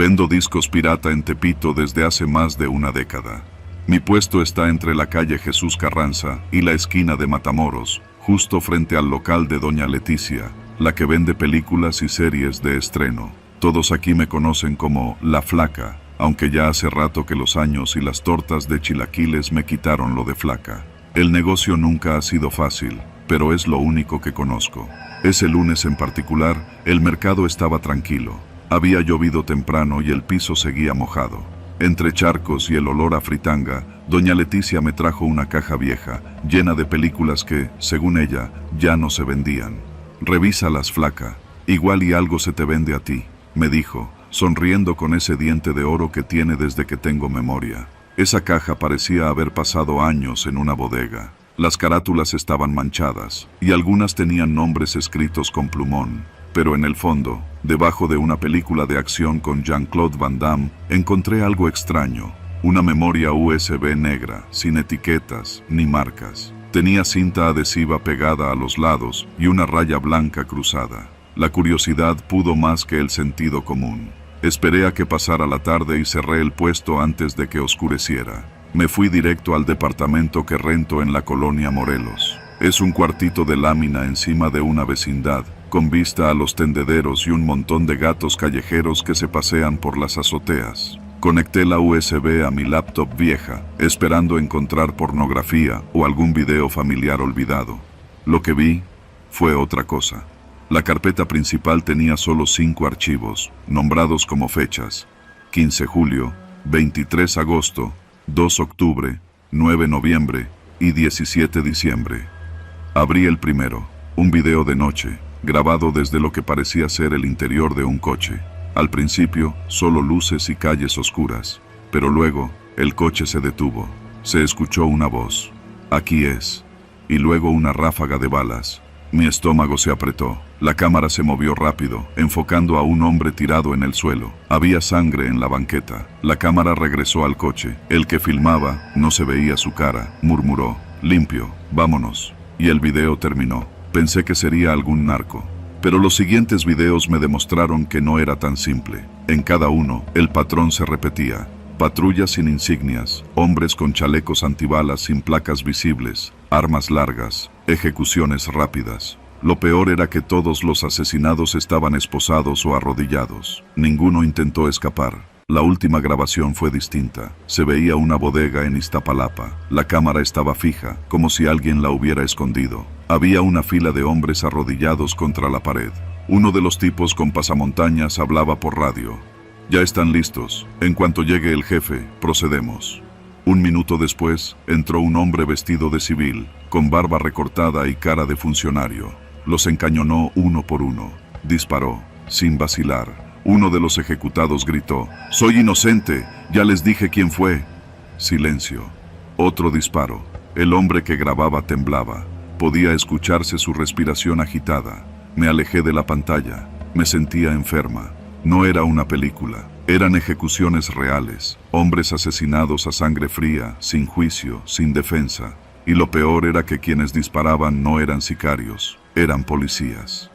Vendo discos pirata en Tepito desde hace más de una década. Mi puesto está entre la calle Jesús Carranza y la esquina de Matamoros, justo frente al local de Doña Leticia, la que vende películas y series de estreno. Todos aquí me conocen como La Flaca, aunque ya hace rato que los años y las tortas de chilaquiles me quitaron lo de flaca. El negocio nunca ha sido fácil, pero es lo único que conozco. Ese lunes en particular, el mercado estaba tranquilo. Había llovido temprano y el piso seguía mojado. Entre charcos y el olor a fritanga, Doña Leticia me trajo una caja vieja, llena de películas que, según ella, ya no se vendían. «Revísalas, flaca, igual y algo se te vende a ti», me dijo, sonriendo con ese diente de oro que tiene desde que tengo memoria. Esa caja parecía haber pasado años en una bodega. Las carátulas estaban manchadas, y algunas tenían nombres escritos con plumón. Pero en el fondo, debajo de una película de acción con Jean-Claude Van Damme, encontré algo extraño. Una memoria USB negra, sin etiquetas ni marcas. Tenía cinta adhesiva pegada a los lados y una raya blanca cruzada. La curiosidad pudo más que el sentido común. Esperé a que pasara la tarde y cerré el puesto antes de que oscureciera. Me fui directo al departamento que rento en la colonia Morelos. Es un cuartito de lámina encima de una vecindad, con vista a los tendederos y un montón de gatos callejeros que se pasean por las azoteas. Conecté la USB a mi laptop vieja, esperando encontrar pornografía o algún video familiar olvidado. Lo que vi fue otra cosa. La carpeta principal tenía solo 5 archivos, nombrados como fechas: 15 julio, 23 agosto, 2 octubre, 9 noviembre y 17 diciembre. Abrí el primero, un video de noche, grabado desde lo que parecía ser el interior de un coche. Al principio, solo luces y calles oscuras, pero luego, el coche se detuvo. Se escuchó una voz: «Aquí es», y luego una ráfaga de balas. Mi estómago se apretó. La cámara se movió rápido, enfocando a un hombre tirado en el suelo. Había sangre en la banqueta. La cámara regresó al coche. El que filmaba, no se veía su cara, murmuró: «Limpio, vámonos». Y el video terminó. Pensé que sería algún narco. Pero los siguientes videos me demostraron que no era tan simple. En cada uno, el patrón se repetía: patrullas sin insignias, hombres con chalecos antibalas sin placas visibles, armas largas, ejecuciones rápidas. Lo peor era que todos los asesinados estaban esposados o arrodillados. Ninguno intentó escapar. La última grabación fue distinta. Se veía una bodega en Iztapalapa. La cámara estaba fija, como si alguien la hubiera escondido. Había una fila de hombres arrodillados contra la pared. Uno de los tipos con pasamontañas hablaba por radio: «Ya están listos. En cuanto llegue el jefe, procedemos». Un minuto después, entró un hombre vestido de civil, con barba recortada y cara de funcionario. Los encañonó uno por uno. Disparó, sin vacilar. Uno de los ejecutados gritó: «Soy inocente, ya les dije quién fue». Silencio. Otro disparo. El hombre que grababa temblaba. Podía escucharse su respiración agitada. Me alejé de la pantalla. Me sentía enferma. No era una película. Eran ejecuciones reales. Hombres asesinados a sangre fría, sin juicio, sin defensa. Y lo peor era que quienes disparaban no eran sicarios, eran policías.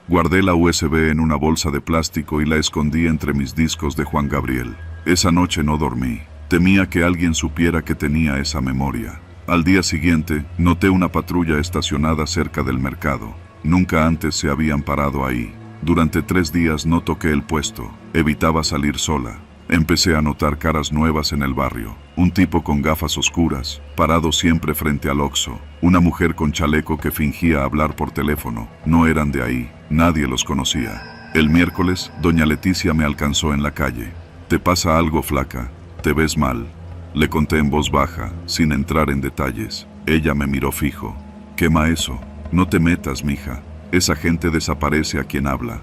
Guardé la USB en una bolsa de plástico y la escondí entre mis discos de Juan Gabriel. Esa noche no dormí. Temía que alguien supiera que tenía esa memoria. Al día siguiente, noté una patrulla estacionada cerca del mercado. Nunca antes se habían parado ahí. Durante 3 días no toqué el puesto. Evitaba salir sola. Empecé a notar caras nuevas en el barrio. Un tipo con gafas oscuras, parado siempre frente al Oxxo. Una mujer con chaleco que fingía hablar por teléfono. No eran de ahí. Nadie los conocía. El miércoles, Doña Leticia me alcanzó en la calle. «¿Te pasa algo, flaca? ¿Te ves mal?». Le conté en voz baja, sin entrar en detalles. Ella me miró fijo. «Quema eso. No te metas, mija. Esa gente desaparece a quien habla».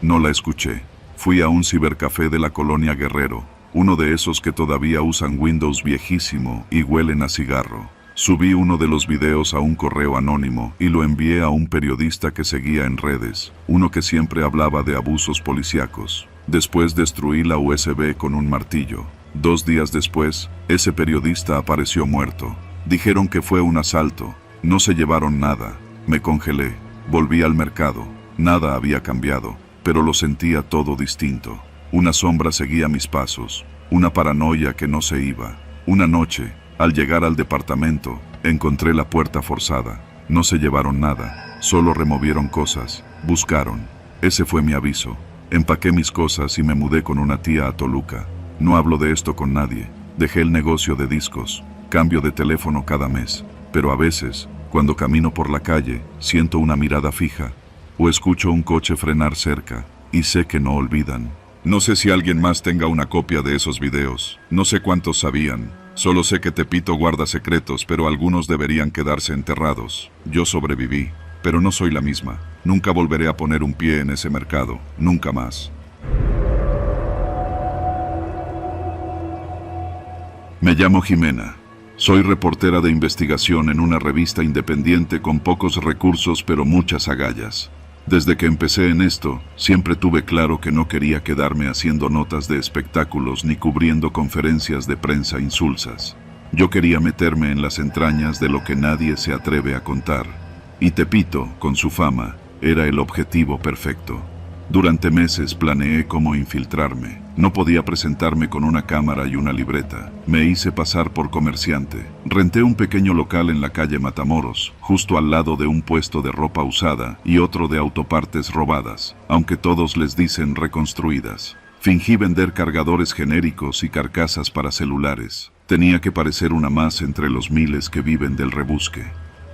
No la escuché. Fui a un cibercafé de la colonia Guerrero, uno de esos que todavía usan Windows viejísimo y huelen a cigarro. Subí uno de los videos a un correo anónimo y lo envié a un periodista que seguía en redes, uno que siempre hablaba de abusos policíacos. Después destruí la USB con un martillo. 2 días después, ese periodista apareció muerto. Dijeron que fue un asalto. No se llevaron nada. Me congelé. Volví al mercado. Nada había cambiado, pero lo sentía todo distinto. Una sombra seguía mis pasos, una paranoia que no se iba. Una noche, al llegar al departamento, encontré la puerta forzada. No se llevaron nada, solo removieron cosas, buscaron. Ese fue mi aviso. Empaqué mis cosas y me mudé con una tía a Toluca. No hablo de esto con nadie. Dejé el negocio de discos, cambio de teléfono cada mes, pero a veces, cuando camino por la calle, siento una mirada fija, o escucho un coche frenar cerca, y sé que no olvidan. No sé si alguien más tenga una copia de esos videos, no sé cuántos sabían, solo sé que Tepito guarda secretos, pero algunos deberían quedarse enterrados. Yo sobreviví, pero no soy la misma. Nunca volveré a poner un pie en ese mercado, nunca más. Me llamo Jimena. Soy reportera de investigación en una revista independiente con pocos recursos pero muchas agallas. Desde que empecé en esto, siempre tuve claro que no quería quedarme haciendo notas de espectáculos ni cubriendo conferencias de prensa insulsas. Yo quería meterme en las entrañas de lo que nadie se atreve a contar. Y Tepito, con su fama, era el objetivo perfecto. Durante meses planeé cómo infiltrarme. No podía presentarme con una cámara y una libreta. Me hice pasar por comerciante. Renté un pequeño local en la calle Matamoros, justo al lado de un puesto de ropa usada y otro de autopartes robadas, aunque todos les dicen reconstruidas. Fingí vender cargadores genéricos y carcasas para celulares. Tenía que parecer una más entre los miles que viven del rebusque.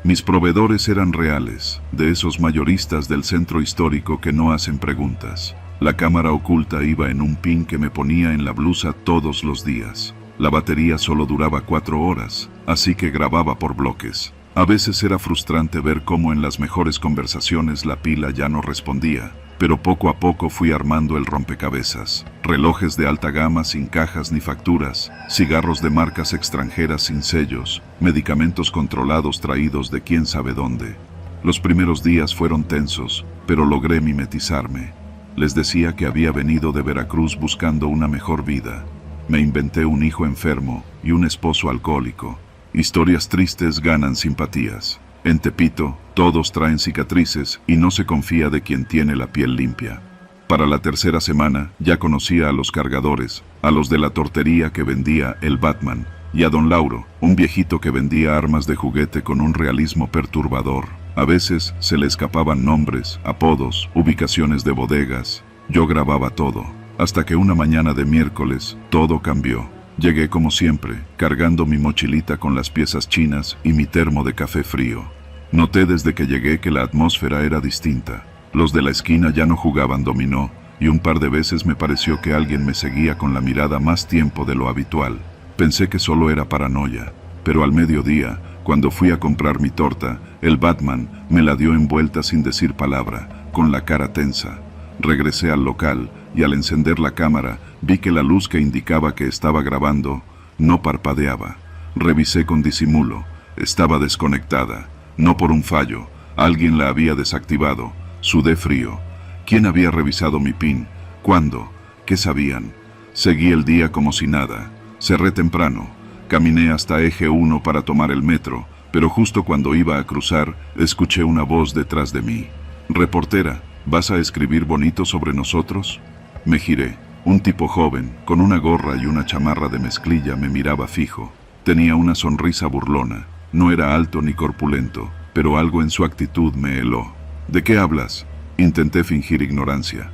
Mis proveedores eran reales, de esos mayoristas del centro histórico que no hacen preguntas. La cámara oculta iba en un pin que me ponía en la blusa todos los días. La batería solo duraba 4 horas, así que grababa por bloques. A veces era frustrante ver cómo en las mejores conversaciones la pila ya no respondía, pero poco a poco fui armando el rompecabezas. Relojes de alta gama sin cajas ni facturas, cigarros de marcas extranjeras sin sellos, medicamentos controlados traídos de quién sabe dónde. Los primeros días fueron tensos, pero logré mimetizarme. Les decía que había venido de Veracruz buscando una mejor vida. Me inventé un hijo enfermo y un esposo alcohólico. Historias tristes ganan simpatías. En Tepito, todos traen cicatrices y no se confía de quien tiene la piel limpia. Para la tercera semana, ya conocía a los cargadores, a los de la tortería que vendía el Batman, y a don Lauro, un viejito que vendía armas de juguete con un realismo perturbador. A veces se le escapaban nombres, apodos, ubicaciones de bodegas. Yo grababa todo, hasta que una mañana de miércoles, todo cambió. Llegué como siempre, cargando mi mochilita con las piezas chinas y mi termo de café frío. Noté desde que llegué que la atmósfera era distinta. Los de la esquina ya no jugaban dominó, y un par de veces me pareció que alguien me seguía con la mirada más tiempo de lo habitual. Pensé que solo era paranoia, pero al mediodía, cuando fui a comprar mi torta, el Batman me la dio envuelta sin decir palabra, con la cara tensa. Regresé al local, y al encender la cámara, vi que la luz que indicaba que estaba grabando no parpadeaba. Revisé con disimulo, estaba desconectada, no por un fallo, alguien la había desactivado. Sudé frío. ¿Quién había revisado mi PIN? ¿Cuándo? ¿Qué sabían? Seguí el día como si nada. Cerré temprano. Caminé hasta Eje 1 para tomar el metro, pero justo cuando iba a cruzar, escuché una voz detrás de mí. «Reportera, ¿vas a escribir bonito sobre nosotros?» Me giré. Un tipo joven, con una gorra y una chamarra de mezclilla, me miraba fijo. Tenía una sonrisa burlona. No era alto ni corpulento, pero algo en su actitud me heló. «¿De qué hablas?» Intenté fingir ignorancia.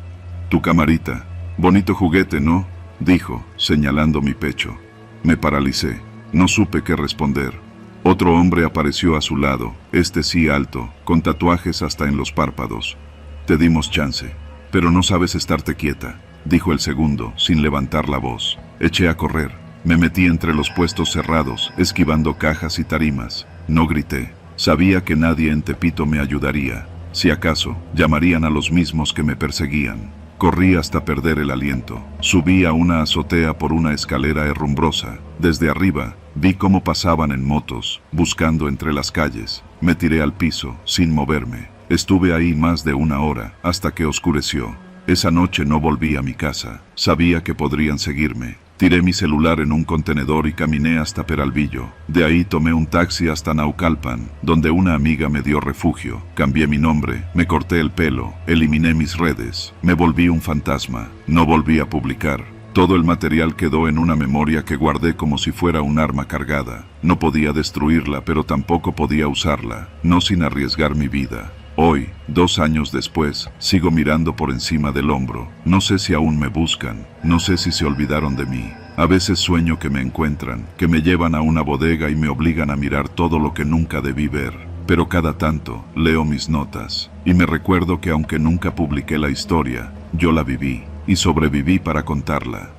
«Tu camarita. Bonito juguete, ¿no?», dijo, señalando mi pecho. Me paralicé. No supe qué responder. Otro hombre apareció a su lado, este sí alto, con tatuajes hasta en los párpados. «Te dimos chance, pero no sabes estarte quieta», dijo el segundo, sin levantar la voz. Eché a correr. Me metí entre los puestos cerrados, esquivando cajas y tarimas. No grité. Sabía que nadie en Tepito me ayudaría. Si acaso, llamarían a los mismos que me perseguían. Corrí hasta perder el aliento. Subí a una azotea por una escalera herrumbrosa. Desde arriba, vi cómo pasaban en motos, buscando entre las calles. Me tiré al piso, sin moverme. Estuve ahí más de 1 hora, hasta que oscureció. Esa noche no volví a mi casa. Sabía que podrían seguirme. Tiré mi celular en un contenedor y caminé hasta Peralvillo. De ahí tomé un taxi hasta Naucalpan, donde una amiga me dio refugio. Cambié mi nombre, me corté el pelo, eliminé mis redes, me volví un fantasma. No volví a publicar. Todo el material quedó en una memoria que guardé como si fuera un arma cargada. No podía destruirla, pero tampoco podía usarla, no sin arriesgar mi vida. Hoy, 2 años después, sigo mirando por encima del hombro. No sé si aún me buscan, no sé si se olvidaron de mí. A veces sueño que me encuentran, que me llevan a una bodega y me obligan a mirar todo lo que nunca debí ver. Pero cada tanto, leo mis notas, y me recuerdo que aunque nunca publiqué la historia, yo la viví, y sobreviví para contarla.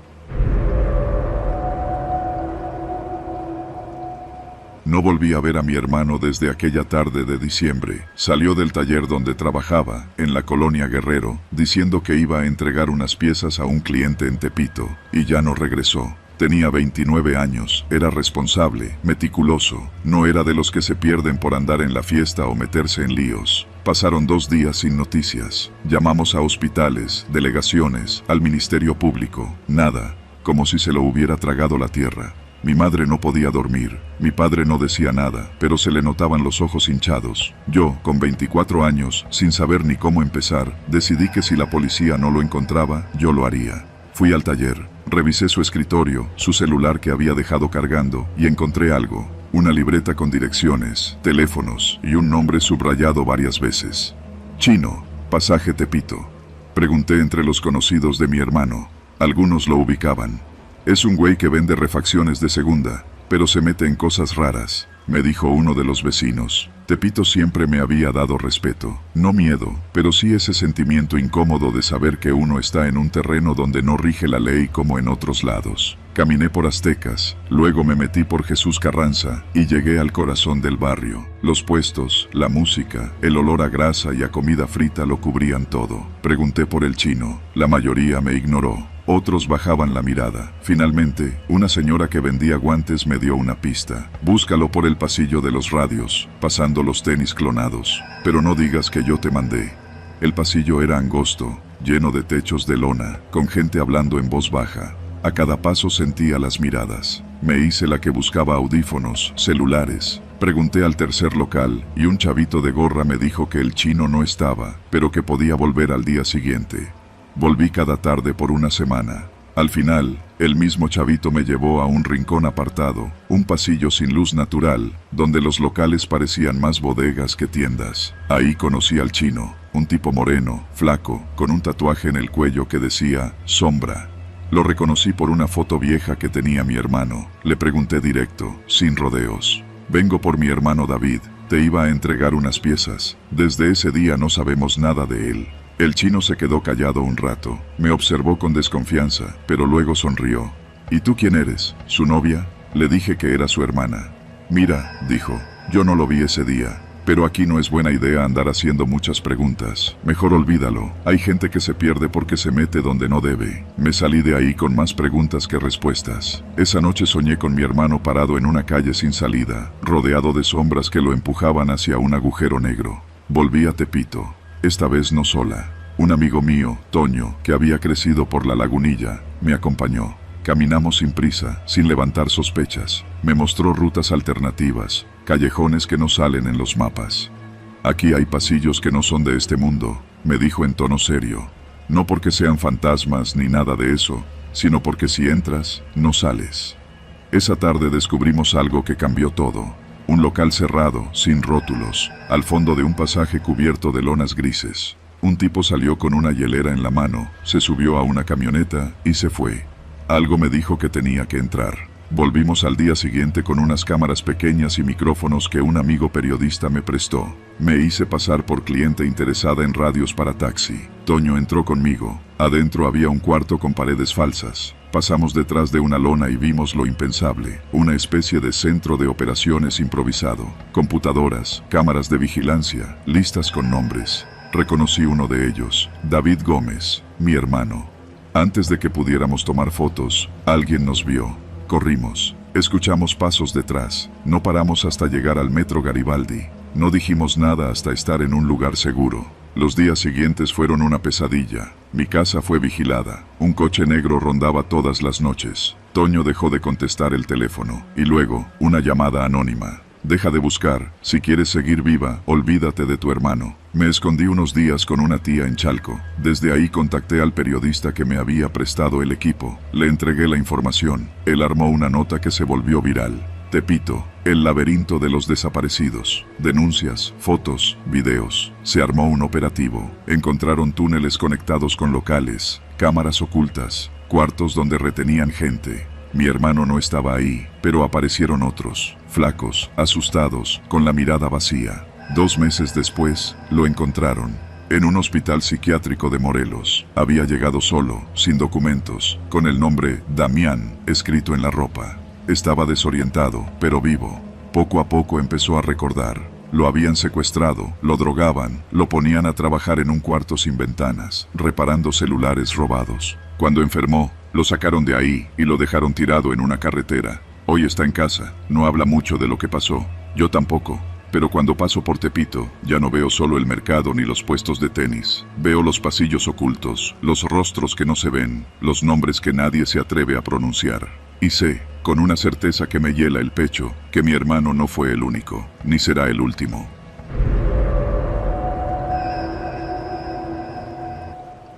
No volví a ver a mi hermano desde aquella tarde de diciembre. Salió del taller donde trabajaba, en la colonia Guerrero, diciendo que iba a entregar unas piezas a un cliente en Tepito, y ya no regresó. Tenía 29 años, era responsable, meticuloso, no era de los que se pierden por andar en la fiesta o meterse en líos. Pasaron 2 días sin noticias. Llamamos a hospitales, delegaciones, al Ministerio Público. Nada, como si se lo hubiera tragado la tierra. Mi madre no podía dormir, mi padre no decía nada, pero se le notaban los ojos hinchados. Yo, con 24 años, sin saber ni cómo empezar, decidí que si la policía no lo encontraba, yo lo haría. Fui al taller, revisé su escritorio, su celular que había dejado cargando, y encontré algo. Una libreta con direcciones, teléfonos y un nombre subrayado varias veces. Chino, pasaje Tepito. Pregunté entre los conocidos de mi hermano. Algunos lo ubicaban. Es un güey que vende refacciones de segunda, pero se mete en cosas raras, me dijo uno de los vecinos. Tepito siempre me había dado respeto, no miedo, pero sí ese sentimiento incómodo de saber que uno está en un terreno donde no rige la ley como en otros lados. Caminé por Aztecas, luego me metí por Jesús Carranza y llegué al corazón del barrio. Los puestos, la música, el olor a grasa y a comida frita lo cubrían todo. Pregunté por el chino, la mayoría me ignoró. Otros bajaban la mirada. Finalmente, una señora que vendía guantes me dio una pista. Búscalo por el pasillo de los radios, pasando los tenis clonados. Pero no digas que yo te mandé. El pasillo era angosto, lleno de techos de lona, con gente hablando en voz baja. A cada paso sentía las miradas. Me hice la que buscaba audífonos, celulares. Pregunté al tercer local, y un chavito de gorra me dijo que el chino no estaba, pero que podía volver al día siguiente. Volví cada tarde por una semana. Al final, el mismo chavito me llevó a un rincón apartado, un pasillo sin luz natural, donde los locales parecían más bodegas que tiendas. Ahí conocí al chino, un tipo moreno, flaco, con un tatuaje en el cuello que decía Sombra. Lo reconocí por una foto vieja que tenía mi hermano. Le pregunté directo, sin rodeos. Vengo por mi hermano David, te iba a entregar unas piezas. Desde ese día no sabemos nada de él. El chino se quedó callado un rato, me observó con desconfianza, pero luego sonrió. ¿Y tú quién eres? ¿Su novia? Le dije que era su hermana. Mira, dijo, yo no lo vi ese día, pero aquí no es buena idea andar haciendo muchas preguntas. Mejor olvídalo, hay gente que se pierde porque se mete donde no debe. Me salí de ahí con más preguntas que respuestas. Esa noche soñé con mi hermano parado en una calle sin salida, rodeado de sombras que lo empujaban hacia un agujero negro. Volví a Tepito. Esta vez no sola. Un amigo mío, Toño, que había crecido por la lagunilla, me acompañó. Caminamos sin prisa, sin levantar sospechas. Me mostró rutas alternativas, callejones que no salen en los mapas. Aquí hay pasillos que no son de este mundo, me dijo en tono serio. No porque sean fantasmas ni nada de eso, sino porque si entras, no sales. Esa tarde descubrimos algo que cambió todo. Un local cerrado, sin rótulos, al fondo de un pasaje cubierto de lonas grises. Un tipo salió con una hielera en la mano, se subió a una camioneta y se fue. Algo me dijo que tenía que entrar. Volvimos al día siguiente con unas cámaras pequeñas y micrófonos que un amigo periodista me prestó. Me hice pasar por cliente interesada en radios para taxi. Toño entró conmigo. Adentro había un cuarto con paredes falsas. Pasamos detrás de una lona y vimos lo impensable, una especie de centro de operaciones improvisado. Computadoras, cámaras de vigilancia, listas con nombres. Reconocí uno de ellos, David Gómez, mi hermano. Antes de que pudiéramos tomar fotos, alguien nos vio. Corrimos. Escuchamos pasos detrás. No paramos hasta llegar al metro Garibaldi. No dijimos nada hasta estar en un lugar seguro. Los días siguientes fueron una pesadilla. Mi casa fue vigilada. Un coche negro rondaba todas las noches. Toño dejó de contestar el teléfono, y luego, una llamada anónima. Deja de buscar, si quieres seguir viva, olvídate de tu hermano. Me escondí unos días con una tía en Chalco. Desde ahí contacté al periodista que me había prestado el equipo. Le entregué la información. Él armó una nota que se volvió viral. Tepito, el laberinto de los desaparecidos. Denuncias, fotos, videos. Se armó un operativo. Encontraron túneles conectados con locales, cámaras ocultas, cuartos donde retenían gente. Mi hermano no estaba ahí, pero aparecieron otros, flacos, asustados, con la mirada vacía. 2 meses después, lo encontraron. En un hospital psiquiátrico de Morelos. Había llegado solo, sin documentos, con el nombre Damián escrito en la ropa. Estaba desorientado, pero vivo. Poco a poco empezó a recordar. Lo habían secuestrado, lo drogaban, lo ponían a trabajar en un cuarto sin ventanas, reparando celulares robados. Cuando enfermó, lo sacaron de ahí y lo dejaron tirado en una carretera. Hoy está en casa, no habla mucho de lo que pasó. Yo tampoco. Pero cuando paso por Tepito, ya no veo solo el mercado ni los puestos de tenis. Veo los pasillos ocultos, los rostros que no se ven, los nombres que nadie se atreve a pronunciar. Y sé, con una certeza que me hiela el pecho, que mi hermano no fue el único, ni será el último.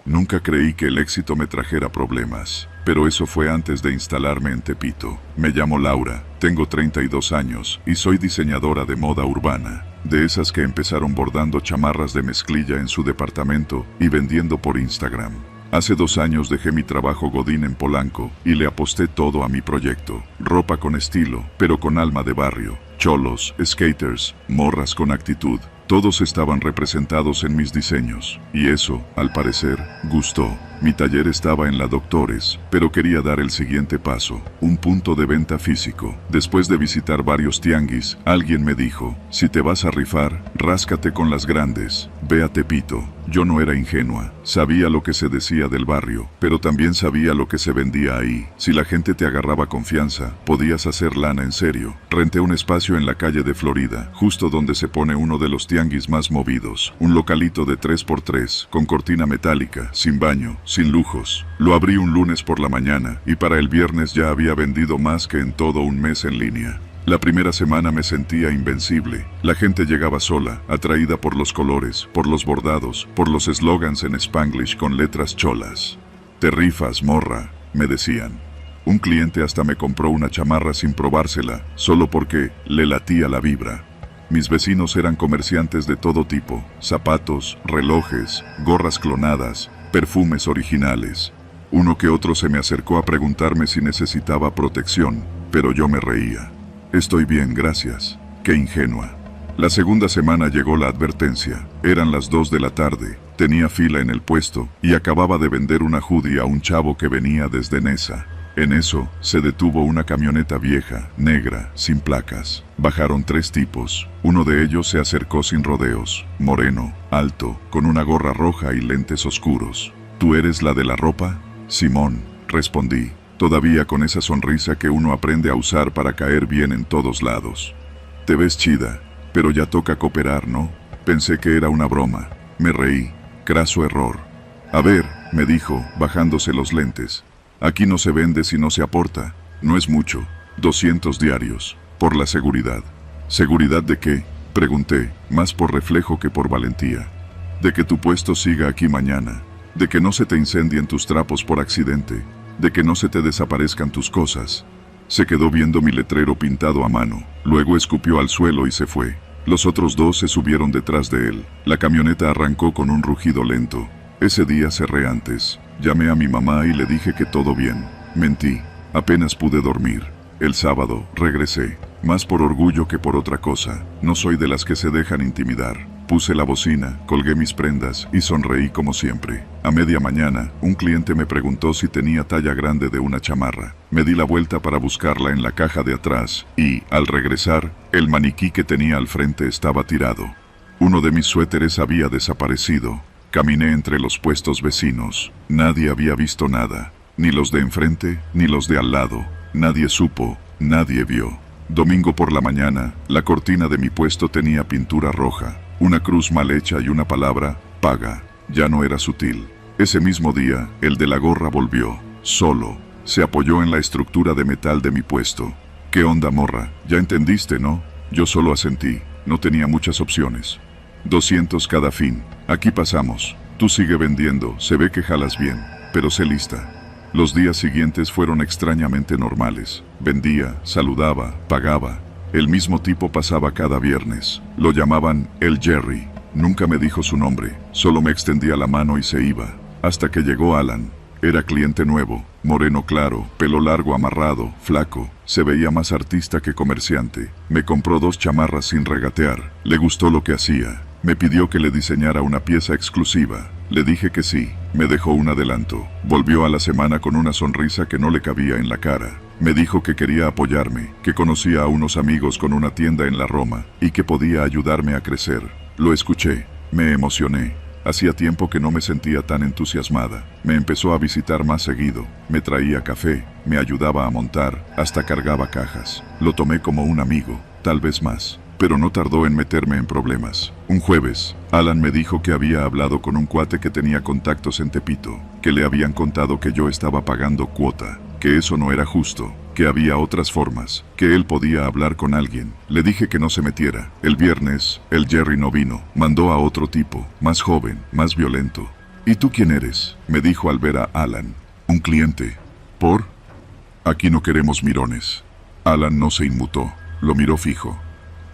Nunca creí que el éxito me trajera problemas, pero eso fue antes de instalarme en Tepito. Me llamo Laura, tengo 32 años y soy diseñadora de moda urbana, de esas que empezaron bordando chamarras de mezclilla en su departamento y vendiendo por Instagram. Hace 2 años dejé mi trabajo godín en Polanco y le aposté todo a mi proyecto. Ropa con estilo, pero con alma de barrio. Cholos, skaters, morras con actitud. Todos estaban representados en mis diseños, y eso, al parecer, gustó. Mi taller estaba en la Doctores, pero quería dar el siguiente paso, un punto de venta físico. Después de visitar varios tianguis, alguien me dijo, si te vas a rifar, ráscate con las grandes, ve a Tepito. Yo no era ingenua, sabía lo que se decía del barrio, pero también sabía lo que se vendía ahí. Si la gente te agarraba confianza, podías hacer lana en serio. Renté un espacio en la calle de Florida, justo donde se pone uno de los tianguis más movidos, un localito de 3x3, con cortina metálica, sin baño, sin lujos. Lo abrí un lunes por la mañana, y para el viernes ya había vendido más que en todo un mes en línea. La primera semana me sentía invencible. La gente llegaba sola, atraída por los colores, por los bordados, por los eslogans en Spanglish con letras cholas. Te rifas, morra, me decían. Un cliente hasta me compró una chamarra sin probársela, solo porque le latía la vibra. Mis vecinos eran comerciantes de todo tipo, zapatos, relojes, gorras clonadas, perfumes originales. Uno que otro se me acercó a preguntarme si necesitaba protección, pero yo me reía. Estoy bien, gracias. Qué ingenua. La segunda semana llegó la advertencia. Eran las 2 de la tarde, tenía fila en el puesto y acababa de vender una hoodie a un chavo que venía desde Nesa. En eso, se detuvo una camioneta vieja, negra, sin placas. Bajaron 3 tipos. Uno de ellos se acercó sin rodeos, moreno, alto, con una gorra roja y lentes oscuros. ¿Tú eres la de la ropa? Simón, respondí, todavía con esa sonrisa que uno aprende a usar para caer bien en todos lados. Te ves chida, pero ya toca cooperar, ¿no? Pensé que era una broma. Me reí. Craso error. A ver, me dijo, bajándose los lentes. Aquí no se vende si no se aporta. No es mucho. 200 diarios. Por la seguridad. ¿Seguridad de qué? Pregunté, más por reflejo que por valentía. De que tu puesto siga aquí mañana. De que no se te incendien tus trapos por accidente. De que no se te desaparezcan tus cosas. Se quedó viendo mi letrero pintado a mano. Luego escupió al suelo y se fue. Los otros 2 se subieron detrás de él. La camioneta arrancó con un rugido lento. Ese día cerré antes. Llamé a mi mamá y le dije que todo bien. Mentí. Apenas pude dormir. El sábado, regresé. Más por orgullo que por otra cosa. No soy de las que se dejan intimidar. Puse la bocina, colgué mis prendas y sonreí como siempre. A media mañana, un cliente me preguntó si tenía talla grande de una chamarra. Me di la vuelta para buscarla en la caja de atrás y, al regresar, el maniquí que tenía al frente estaba tirado. Uno de mis suéteres había desaparecido. Caminé entre los puestos vecinos. Nadie había visto nada. Ni los de enfrente, ni los de al lado. Nadie supo, nadie vio. Domingo por la mañana, la cortina de mi puesto tenía pintura roja. Una cruz mal hecha y una palabra, paga. Ya no era sutil. Ese mismo día, el de la gorra volvió, solo. Se apoyó en la estructura de metal de mi puesto. ¿Qué onda, morra? Ya entendiste, ¿no? Yo solo asentí. No tenía muchas opciones. 200 cada fin. Aquí pasamos. Tú sigue vendiendo. Se ve que jalas bien. Pero sé lista. Los días siguientes fueron extrañamente normales. Vendía, saludaba, pagaba. El mismo tipo pasaba cada viernes. Lo llamaban el Jerry. Nunca me dijo su nombre. Solo me extendía la mano y se iba. Hasta que llegó Alan. Era cliente nuevo, moreno claro, pelo largo amarrado, flaco. Se veía más artista que comerciante. Me compró 2 chamarras sin regatear. Le gustó lo que hacía. Me pidió que le diseñara una pieza exclusiva. Le dije que sí. Me dejó un adelanto. Volvió a la semana con una sonrisa que no le cabía en la cara. Me dijo que quería apoyarme, que conocía a unos amigos con una tienda en la Roma y que podía ayudarme a crecer. Lo escuché. Me emocioné. Hacía tiempo que no me sentía tan entusiasmada. Me empezó a visitar más seguido. Me traía café, me ayudaba a montar, hasta cargaba cajas. Lo tomé como un amigo, tal vez más. Pero no tardó en meterme en problemas. Un jueves, Alan me dijo que había hablado con un cuate que tenía contactos en Tepito, que le habían contado que yo estaba pagando cuota, que eso no era justo, que había otras formas, que él podía hablar con alguien. Le dije que no se metiera. El viernes, el Jerry no vino. Mandó a otro tipo, más joven, más violento. ¿Y tú quién eres?, me dijo al ver a Alan. Un cliente. ¿Por? Aquí no queremos mirones. Alan no se inmutó. Lo miró fijo.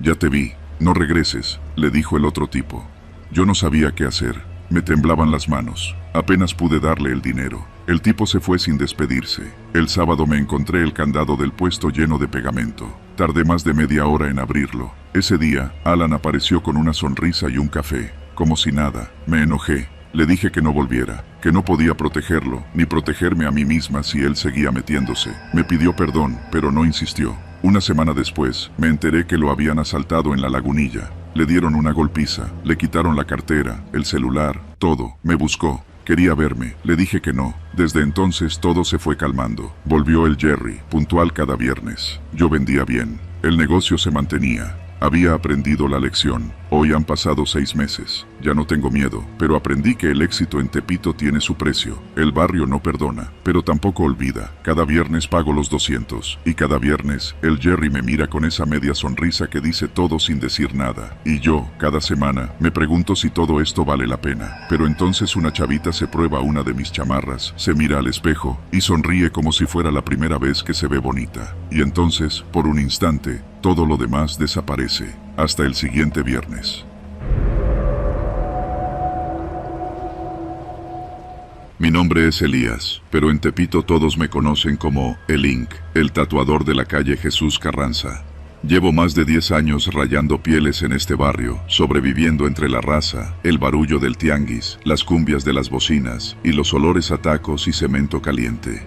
Ya te vi. No regreses, le dijo el otro tipo. Yo no sabía qué hacer. Me temblaban las manos. Apenas pude darle el dinero. El tipo se fue sin despedirse. El sábado me encontré el candado del puesto lleno de pegamento. Tardé más de media hora en abrirlo. Ese día, Alan apareció con una sonrisa y un café. Como si nada. Me enojé. Le dije que no volviera, que no podía protegerlo, ni protegerme a mí misma si él seguía metiéndose. Me pidió perdón, pero no insistió. Una semana después, me enteré que lo habían asaltado en la Lagunilla. Le dieron una golpiza, le quitaron la cartera, el celular, todo. Me buscó. Quería verme. Le dije que no. Desde entonces todo se fue calmando. Volvió el Jerry, puntual cada viernes. Yo vendía bien. El negocio se mantenía. Había aprendido la lección. Hoy han pasado 6 meses. Ya no tengo miedo, pero aprendí que el éxito en Tepito tiene su precio. El barrio no perdona, pero tampoco olvida. Cada viernes pago los 200, y cada viernes, el Jerry me mira con esa media sonrisa que dice todo sin decir nada. Y yo, cada semana, me pregunto si todo esto vale la pena. Pero entonces una chavita se prueba una de mis chamarras, se mira al espejo, y sonríe como si fuera la primera vez que se ve bonita. Y entonces, por un instante, todo lo demás desaparece. Hasta el siguiente viernes. Mi nombre es Elías, pero en Tepito todos me conocen como el Inc., el tatuador de la calle Jesús Carranza. Llevo más de 10 años rayando pieles en este barrio, sobreviviendo entre la raza, el barullo del tianguis, las cumbias de las bocinas y los olores a tacos y cemento caliente.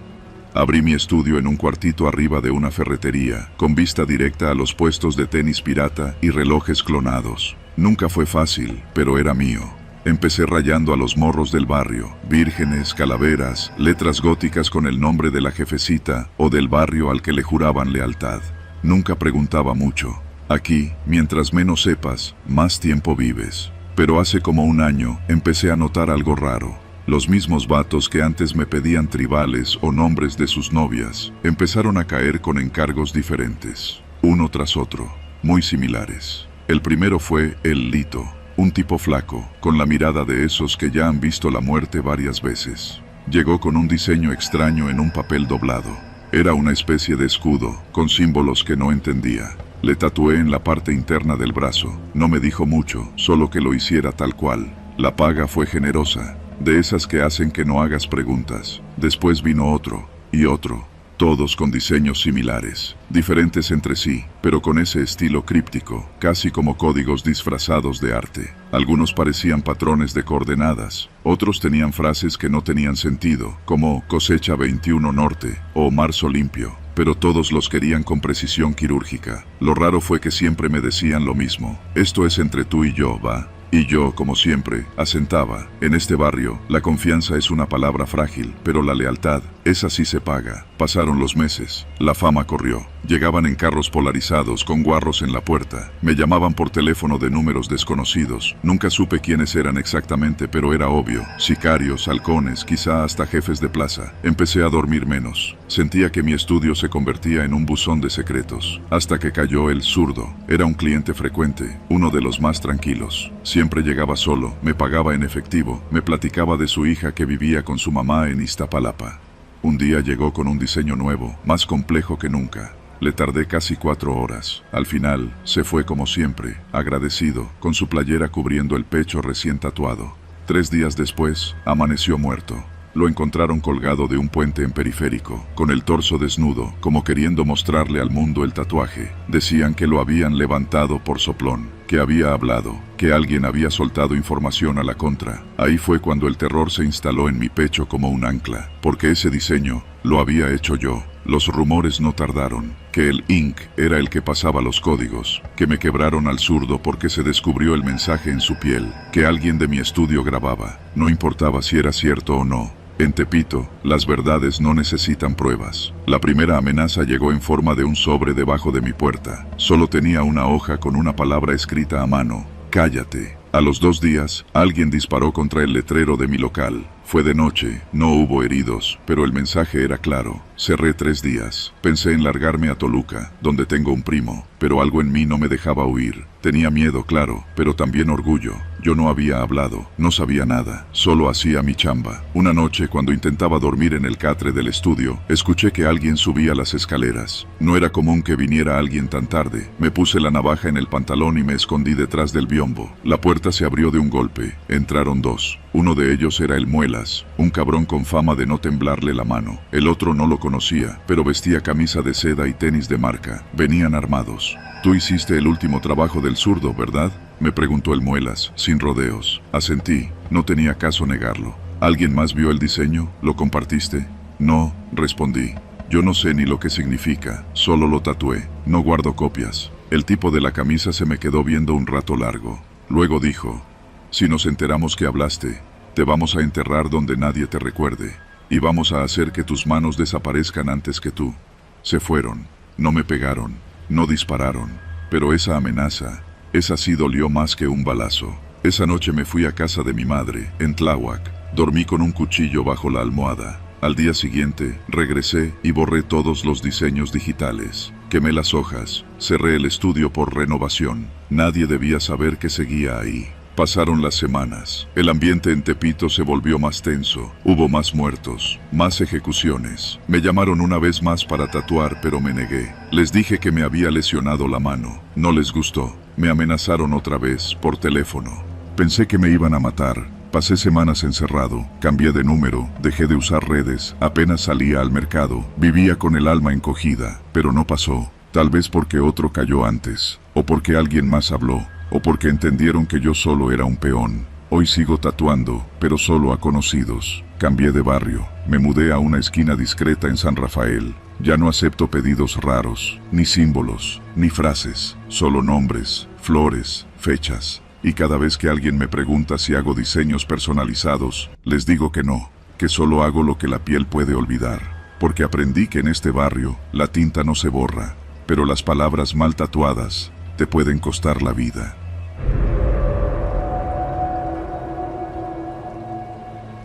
Abrí mi estudio en un cuartito arriba de una ferretería, con vista directa a los puestos de tenis pirata y relojes clonados. Nunca fue fácil, pero era mío. Empecé rayando a los morros del barrio, vírgenes, calaveras, letras góticas con el nombre de la jefecita o del barrio al que le juraban lealtad. Nunca preguntaba mucho. Aquí, mientras menos sepas, más tiempo vives. Pero hace como un año, empecé a notar algo raro. Los mismos vatos que antes me pedían tribales o nombres de sus novias, empezaron a caer con encargos diferentes, uno tras otro, muy similares. El primero fue el Lito, un tipo flaco, con la mirada de esos que ya han visto la muerte varias veces. Llegó con un diseño extraño en un papel doblado. Era una especie de escudo, con símbolos que no entendía. Le tatué en la parte interna del brazo. No me dijo mucho, solo que lo hiciera tal cual. La paga fue generosa, de esas que hacen que no hagas preguntas. Después vino otro, y otro. Todos con diseños similares, diferentes entre sí, pero con ese estilo críptico, casi como códigos disfrazados de arte. Algunos parecían patrones de coordenadas, otros tenían frases que no tenían sentido, como cosecha 21 norte o marzo limpio, pero todos los querían con precisión quirúrgica. Lo raro fue que siempre me decían lo mismo: esto es entre tú y yo, ¿va? Y yo, como siempre, asentaba. En este barrio, la confianza es una palabra frágil, pero la lealtad, esa sí se paga. Pasaron los meses. La fama corrió. Llegaban en carros polarizados con guarros en la puerta. Me llamaban por teléfono de números desconocidos. Nunca supe quiénes eran exactamente, pero era obvio. Sicarios, halcones, quizá hasta jefes de plaza. Empecé a dormir menos. Sentía que mi estudio se convertía en un buzón de secretos. Hasta que cayó el zurdo. Era un cliente frecuente, uno de los más tranquilos. Siempre llegaba solo, me pagaba en efectivo, me platicaba de su hija que vivía con su mamá en Iztapalapa. Un día llegó con un diseño nuevo, más complejo que nunca. Le tardé casi 4 horas. Al final, se fue como siempre, agradecido, con su playera cubriendo el pecho recién tatuado. 3 días después, amaneció muerto. Lo encontraron colgado de un puente en Periférico, con el torso desnudo, como queriendo mostrarle al mundo el tatuaje. Decían que lo habían levantado por soplón, que había hablado, que alguien había soltado información a la contra. Ahí fue cuando el terror se instaló en mi pecho como un ancla, porque ese diseño lo había hecho yo. Los rumores no tardaron, que el Inc. era el que pasaba los códigos, que me quebraron al zurdo porque se descubrió el mensaje en su piel, que alguien de mi estudio grababa. No importaba si era cierto o no. En Tepito, las verdades no necesitan pruebas. La primera amenaza llegó en forma de un sobre debajo de mi puerta. Solo tenía una hoja con una palabra escrita a mano: cállate. A los 2 días, alguien disparó contra el letrero de mi local. Fue de noche, no hubo heridos, pero el mensaje era claro. Cerré 3 días. Pensé en largarme a Toluca, donde tengo un primo, pero algo en mí no me dejaba huir. Tenía miedo, claro, pero también orgullo. Yo no había hablado, no sabía nada, solo hacía mi chamba. Una noche, cuando intentaba dormir en el catre del estudio, escuché que alguien subía las escaleras. No era común que viniera alguien tan tarde. Me puse la navaja en el pantalón y me escondí detrás del biombo. La puerta se abrió de un golpe. Entraron 2. Uno de ellos era el Muelas, un cabrón con fama de no temblarle la mano. El otro no lo conocía, pero vestía camisa de seda y tenis de marca. Venían armados. «Tú hiciste el último trabajo del zurdo, ¿verdad?», me preguntó el Muelas, sin rodeos. Asentí. No tenía caso negarlo. «¿Alguien más vio el diseño? ¿Lo compartiste?». «No», respondí. «Yo no sé ni lo que significa, solo lo tatué. No guardo copias». El tipo de la camisa se me quedó viendo un rato largo. Luego dijo: «Si nos enteramos que hablaste, te vamos a enterrar donde nadie te recuerde, y vamos a hacer que tus manos desaparezcan antes que tú». Se fueron. No me pegaron, no dispararon, pero esa amenaza, esa sí dolió más que un balazo. Esa noche me fui a casa de mi madre, en Tláhuac. Dormí con un cuchillo bajo la almohada. Al día siguiente, regresé y borré todos los diseños digitales. Quemé las hojas, cerré el estudio por renovación. Nadie debía saber que seguía ahí. Pasaron las semanas. El ambiente en Tepito se volvió más tenso. Hubo más muertos, más ejecuciones. Me llamaron una vez más para tatuar, pero me negué. Les dije que me había lesionado la mano. No les gustó. Me amenazaron otra vez, por teléfono. Pensé que me iban a matar. Pasé semanas encerrado, cambié de número, dejé de usar redes, apenas salía al mercado, vivía con el alma encogida, pero no pasó. Tal vez porque otro cayó antes, o porque alguien más habló, o porque entendieron que yo solo era un peón. Hoy sigo tatuando, pero solo a conocidos. Cambié de barrio, me mudé a una esquina discreta en San Rafael. Ya no acepto pedidos raros, ni símbolos, ni frases, solo nombres, flores, fechas. Y cada vez que alguien me pregunta si hago diseños personalizados, les digo que no, que solo hago lo que la piel puede olvidar. Porque aprendí que en este barrio, la tinta no se borra, pero las palabras mal tatuadas te pueden costar la vida.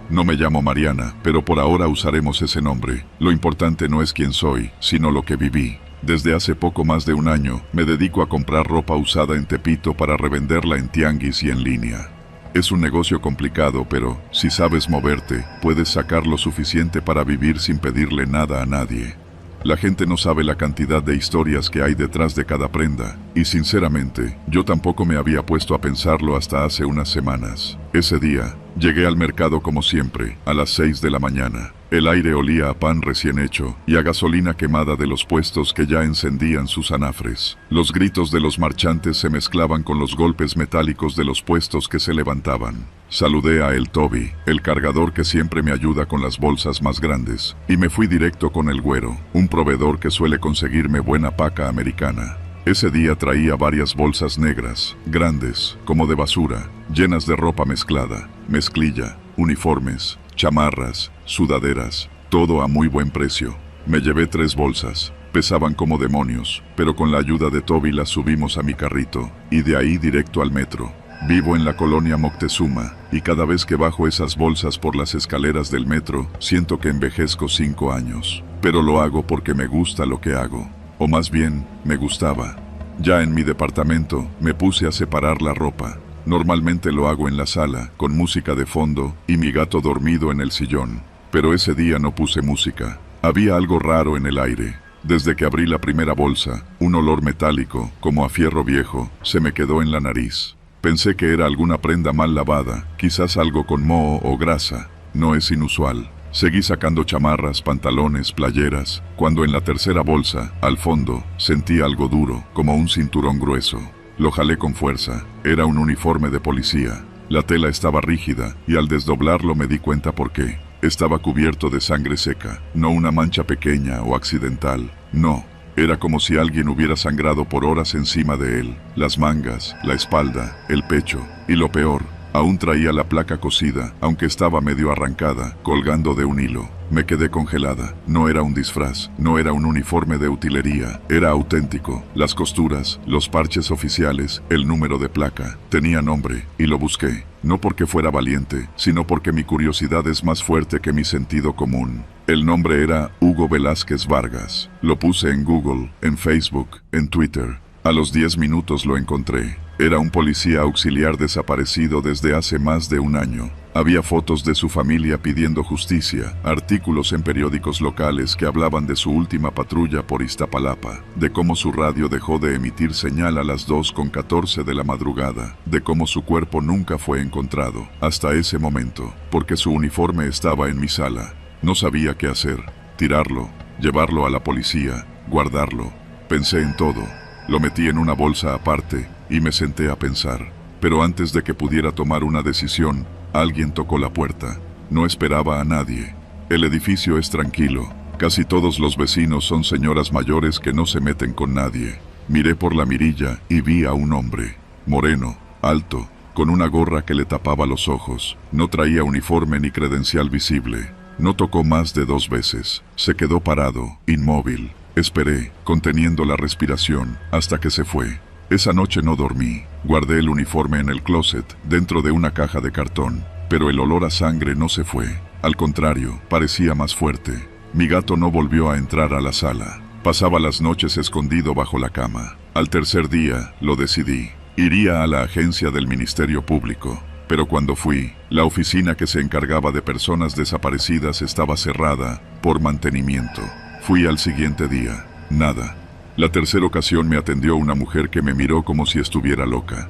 No me llamo Mariana, pero por ahora usaremos ese nombre. Lo importante no es quién soy, sino lo que viví. Desde hace poco más de un año, me dedico a comprar ropa usada en Tepito para revenderla en tianguis y en línea. Es un negocio complicado, pero si sabes moverte, puedes sacar lo suficiente para vivir sin pedirle nada a nadie. La gente no sabe la cantidad de historias que hay detrás de cada prenda, y sinceramente, yo tampoco me había puesto a pensarlo hasta hace unas semanas. Ese día, llegué al mercado como siempre, a las 6 de la mañana. El aire olía a pan recién hecho y a gasolina quemada de los puestos que ya encendían sus anafres. Los gritos de los marchantes se mezclaban con los golpes metálicos de los puestos que se levantaban. Saludé a el Toby, el cargador que siempre me ayuda con las bolsas más grandes, y me fui directo con el Güero, un proveedor que suele conseguirme buena paca americana. Ese día traía varias bolsas negras, grandes, como de basura, llenas de ropa mezclada, mezclilla, uniformes, chamarras, sudaderas, todo a muy buen precio. Me llevé 3 bolsas, pesaban como demonios, pero con la ayuda de Toby las subimos a mi carrito, y de ahí directo al metro. Vivo en la colonia Moctezuma, y cada vez que bajo esas bolsas por las escaleras del metro, siento que envejezco 5 años. Pero lo hago porque me gusta lo que hago. O más bien, me gustaba. Ya en mi departamento, me puse a separar la ropa. Normalmente lo hago en la sala, con música de fondo, y mi gato dormido en el sillón. Pero ese día no puse música. Había algo raro en el aire. Desde que abrí la primera bolsa, un olor metálico, como a fierro viejo, se me quedó en la nariz. Pensé que era alguna prenda mal lavada, quizás algo con moho o grasa. No es inusual. Seguí sacando chamarras, pantalones, playeras, cuando en la tercera bolsa, al fondo, sentí algo duro, como un cinturón grueso. Lo jalé con fuerza. Era un uniforme de policía. La tela estaba rígida, y al desdoblarlo me di cuenta por qué. Estaba cubierto de sangre seca, no una mancha pequeña o accidental, no. Era como si alguien hubiera sangrado por horas encima de él. Las mangas, la espalda, el pecho, y lo peor, aún traía la placa cosida, aunque estaba medio arrancada, colgando de un hilo. Me quedé congelada. No era un disfraz, no era un uniforme de utilería, era auténtico. Las costuras, los parches oficiales, el número de placa, tenía nombre, y lo busqué. No porque fuera valiente, sino porque mi curiosidad es más fuerte que mi sentido común. El nombre era Hugo Velázquez Vargas. Lo puse en Google, en Facebook, en Twitter. A los 10 minutos lo encontré. Era un policía auxiliar desaparecido desde hace más de un año. Había fotos de su familia pidiendo justicia, artículos en periódicos locales que hablaban de su última patrulla por Iztapalapa, de cómo su radio dejó de emitir señal a las 2:14 de la madrugada, de cómo su cuerpo nunca fue encontrado, hasta ese momento, porque su uniforme estaba en mi sala. No sabía qué hacer, tirarlo, llevarlo a la policía, guardarlo. Pensé en todo. Lo metí en una bolsa aparte y me senté a pensar. Pero antes de que pudiera tomar una decisión, alguien tocó la puerta. No esperaba a nadie. El edificio es tranquilo. Casi todos los vecinos son señoras mayores que no se meten con nadie. Miré por la mirilla y vi a un hombre. Moreno, alto, con una gorra que le tapaba los ojos. No traía uniforme ni credencial visible. No tocó más de 2 veces. Se quedó parado, inmóvil. Esperé, conteniendo la respiración, hasta que se fue. Esa noche no dormí. Guardé el uniforme en el closet, dentro de una caja de cartón. Pero el olor a sangre no se fue. Al contrario, parecía más fuerte. Mi gato no volvió a entrar a la sala. Pasaba las noches escondido bajo la cama. Al tercer día, lo decidí. Iría a la agencia del Ministerio Público. Pero cuando fui, la oficina que se encargaba de personas desaparecidas estaba cerrada, por mantenimiento. Fui al siguiente día. Nada. La tercera ocasión me atendió una mujer que me miró como si estuviera loca.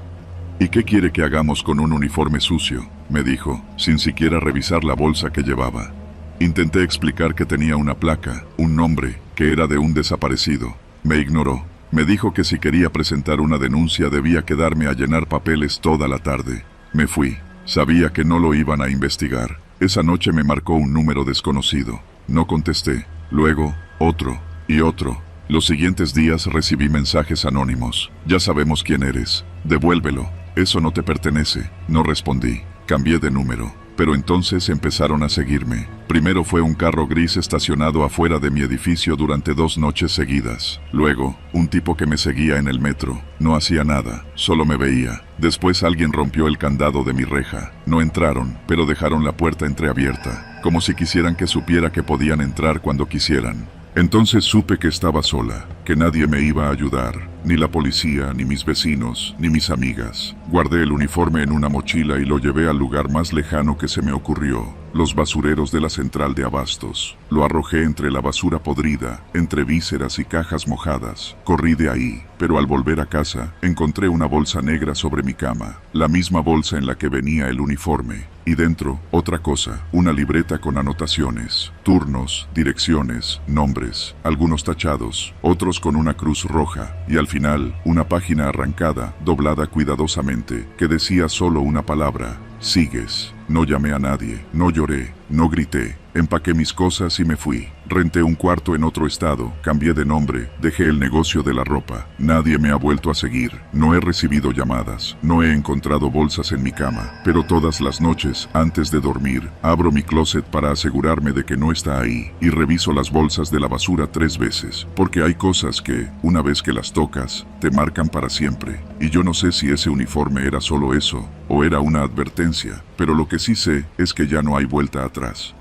¿Y qué quiere que hagamos con un uniforme sucio?, me dijo, sin siquiera revisar la bolsa que llevaba. Intenté explicar que tenía una placa, un nombre, que era de un desaparecido. Me ignoró. Me dijo que si quería presentar una denuncia debía quedarme a llenar papeles toda la tarde. Me fui. Sabía que no lo iban a investigar. Esa noche me marcó un número desconocido. No contesté. Luego, otro, y otro. Los siguientes días recibí mensajes anónimos. Ya sabemos quién eres. Devuélvelo. Eso no te pertenece. No respondí. Cambié de número. Pero entonces empezaron a seguirme. Primero fue un carro gris estacionado afuera de mi edificio durante 2 noches seguidas. Luego, un tipo que me seguía en el metro. No hacía nada, solo me veía. Después alguien rompió el candado de mi reja. No entraron, pero dejaron la puerta entreabierta, como si quisieran que supiera que podían entrar cuando quisieran. Entonces supe que estaba sola, que nadie me iba a ayudar, ni la policía, ni mis vecinos, ni mis amigas. Guardé el uniforme en una mochila y lo llevé al lugar más lejano que se me ocurrió, los basureros de la central de abastos. Lo arrojé entre la basura podrida, entre vísceras y cajas mojadas. Corrí de ahí, pero al volver a casa, encontré una bolsa negra sobre mi cama, la misma bolsa en la que venía el uniforme. Y dentro, otra cosa, una libreta con anotaciones, turnos, direcciones, nombres, algunos tachados, otros con una cruz roja, y al final, una página arrancada, doblada cuidadosamente, que decía solo una palabra: sigues. No llamé a nadie, no lloré, no grité, Empaqué mis cosas y me fui. Renté un cuarto en otro estado, cambié de nombre, dejé el negocio de la ropa. Nadie me ha vuelto a seguir. No he recibido llamadas, no he encontrado bolsas en mi cama. Pero todas las noches, antes de dormir, abro mi closet para asegurarme de que no está ahí. Y reviso las bolsas de la basura 3 veces. Porque hay cosas que, una vez que las tocas, te marcan para siempre. Y yo no sé si ese uniforme era solo eso, o era una advertencia. Pero lo que sí sé es que ya no hay vuelta atrás.